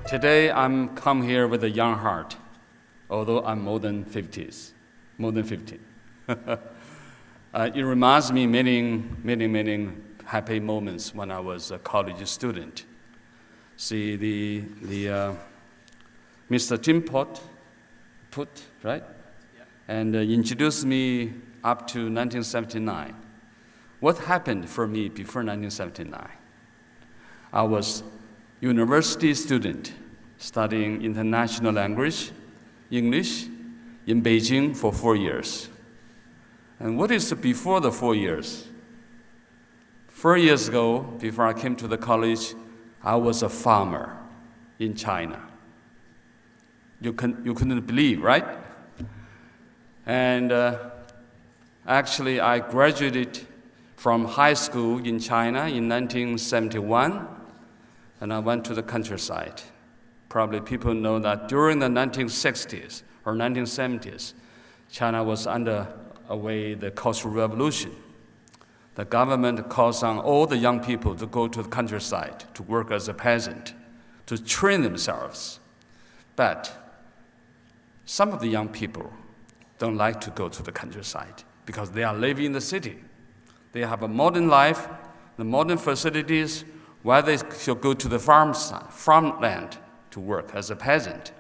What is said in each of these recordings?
Today I'm come here with a young heart, although I'm more than 50. It reminds me many happy moments when I was a college student. See, Mr. Tim Put, right? Yeah. And introduced me up to 1979. What happened for me before 1979? I was university student studying international language, English, in Beijing for 4 years. And what is before the 4 years? 4 years ago, before I came to the college, I was a farmer in China. You couldn't believe, right? And actually, I graduated from high school in China in 1971, and I went to the countryside. Probably people know that during the 1960s or 1970s, China was underway the Cultural Revolution. The government calls on all the young people to go to the countryside to work as a peasant, to train themselves. But some of the young people don't like to go to the countryside because they are living in the city. They have a modern life, the modern facilities, why they should go to the farmland to work as a peasant.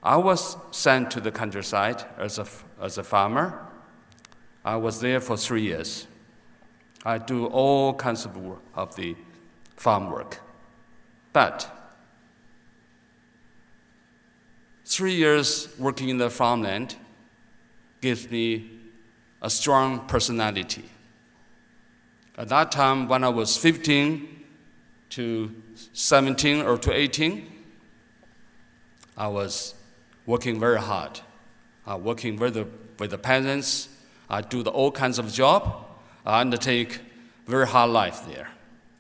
I was sent to the countryside as a farmer. I was there for 3 years. I do all kinds of work of the farm work. But 3 years working in the farmland gives me a strong personality. At that time, when I was 15 to 17 or to 18, I was working very hard, working with the peasants. I do all kinds of job. I undertake very hard life there.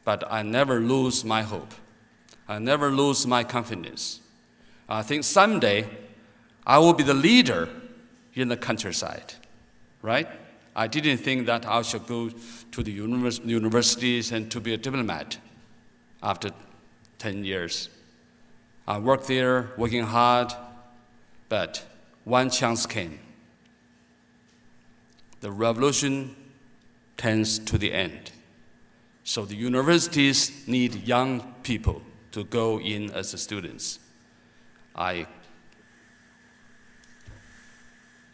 But I never lose my hope. I never lose my confidence. I think someday I will be the leader in the countryside, right? I didn't think that I should go to the universities and to be a diplomat after 10 years. I worked there, working hard, but one chance came. The revolution tends to the end. So the universities need young people to go in as the students.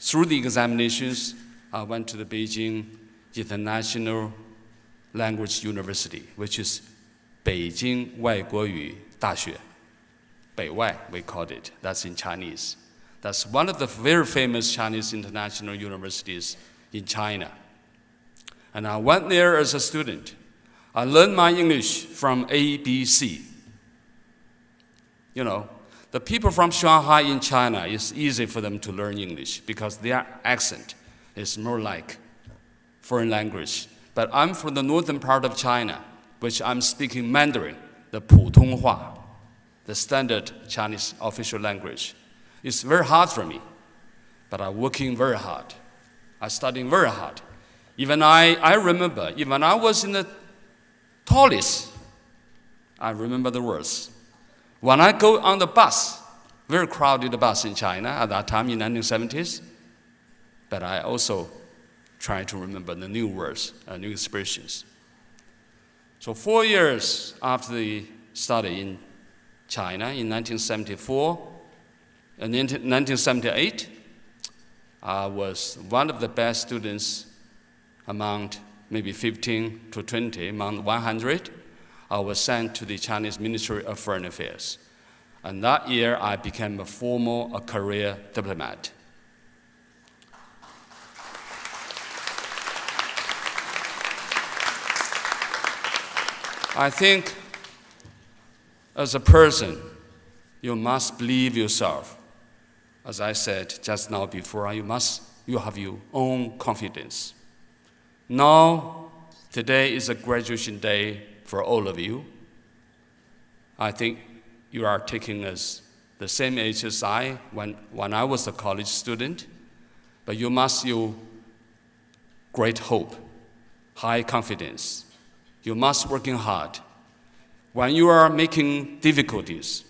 Through the examinations, I went to the Beijing International Language University, which is Beijing 外国语大学. 北外, we called it. That's in Chinese. That's one of the very famous Chinese international universities in China. And I went there as a student. I learned my English from ABC. You know, the people from Shanghai in China, it's easy for them to learn English because their accent is more like foreign language. But I'm from the northern part of China, which I'm speaking Mandarin, the 普通话, the standard Chinese official language. It's very hard for me, but I'm working very hard. I'm studying very hard. Even I remember, even when I was in the toilets, I remember the words. When I go on the bus, very crowded bus in China at that time in 1970s, but I also try to remember the new words, new expressions. So 4 years after the study in China in 1974 and in 1978, I was one of the best students among maybe 15 to 20, among 100. I was sent to the Chinese Ministry of Foreign Affairs. And that year, I became a career diplomat. I think as a person, you must believe yourself. As I said just now before, you have your own confidence. Now, today is a graduation day for all of you. I think you are taking us the same age as I when I was a college student, but you must use great hope, high confidence. You must working hard. When you are making difficulties,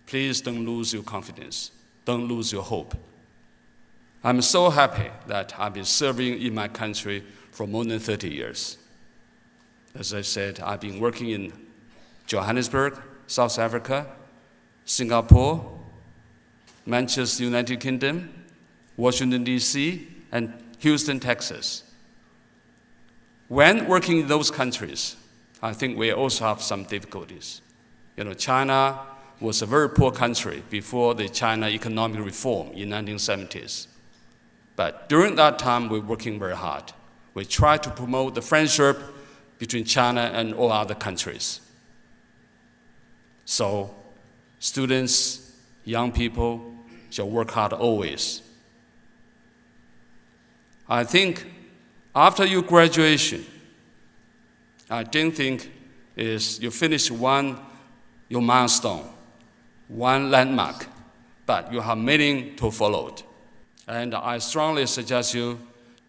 Please don't lose your confidence. Don't lose your hope. I'm so happy that I've been serving in my country for more than 30 years. As I said, I've been working in Johannesburg, South Africa, Singapore, Manchester, United Kingdom, Washington, D.C., and Houston, Texas. When working in those countries, I think we also have some difficulties. China was a very poor country before the China economic reform in 1970s. But during that time, we were working very hard. We tried to promote the friendship between China and all other countries. So, students, young people shall work hard always. I think after your graduation, I didn't think is you finish your milestone, one landmark, but you have many to follow. And I strongly suggest you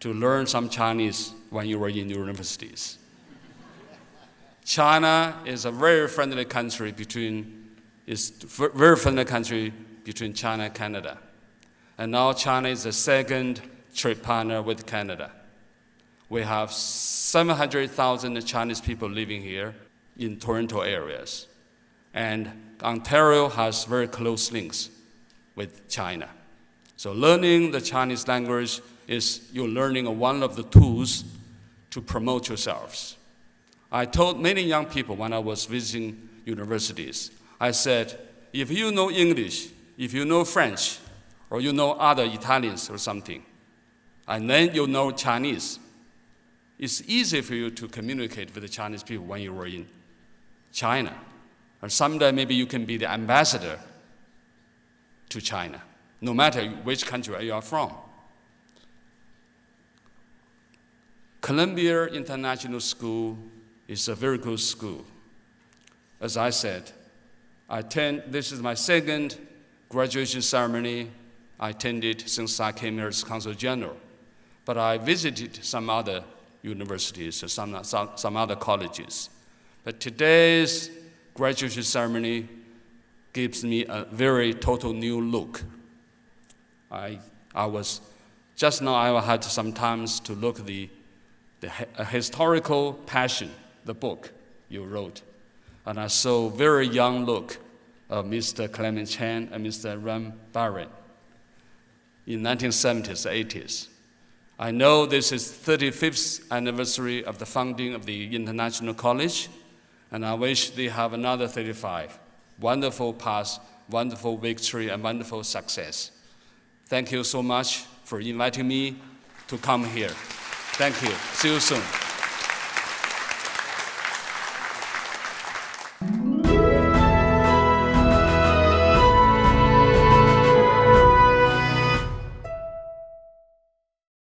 to learn some Chinese when you are in universities. China is a very friendly country between China and Canada. And now China is the second trade partner with Canada. We have 700,000 Chinese people living here in Toronto areas. And Ontario has very close links with China. So learning the Chinese language is you're learning one of the tools to promote yourselves. I told many young people when I was visiting universities, I said, if you know English, if you know French, or you know other Italians or something, and then you know Chinese, it's easy for you to communicate with the Chinese people when you were in China. Or someday maybe you can be the ambassador to China, no matter which country you are from. Columbia International School is a very good school. As I said, this is my second graduation ceremony I attended since I came here as Consul General. But I visited some other universities or some other colleges. But today's graduation ceremony gives me a very total new look. I had some time to look at the historical passion, the book you wrote. And I saw a very young look of Mr. Clement Chan and Mr. Ram Barron in 1970s, 80s. I know this is 35th anniversary of the founding of the International College, and I wish they have another 35. Wonderful past, wonderful victory, and wonderful success. Thank you so much for inviting me to come here. Thank you. See you soon.